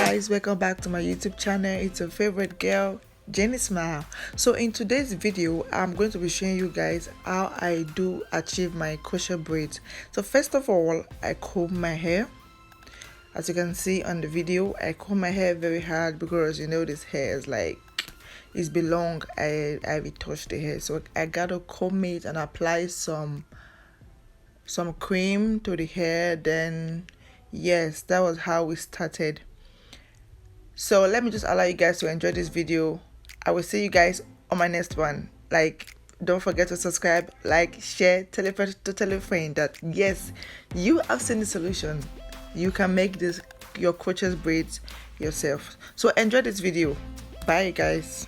Guys, welcome back to my YouTube channel. It's your favorite girl, Jenny Smile. So in today's video, I'm going to be showing you guys how I do achieve my crochet braids. So first of all, I comb my hair. As you can see on the video, I comb my hair very hard because you know this hair is like it's been long. I retouched the hair, so I gotta comb it and apply some cream to the hair. Then yes, that was how we started. So let me just allow you guys to enjoy this video. I will see you guys on my next one. Like, don't forget to subscribe, like, share, tell a friend that yes, you have seen the solution. You can make this your crochet braids yourself. So enjoy this video. Bye guys.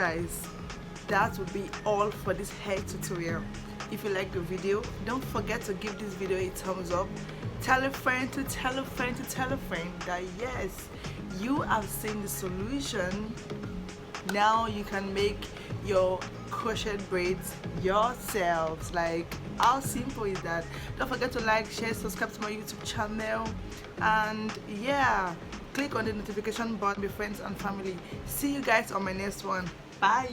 guys, that will be all for this hair tutorial. If you like the video, don't forget to give this video a thumbs up. Tell a friend to tell a friend to tell a friend that yes, you have seen the solution. Now you can make your crochet braids yourselves. Like, how simple is that? Don't forget to like, share, subscribe to my YouTube channel, and yeah, click on the notification button with friends and family. See you guys on my next one. Bye.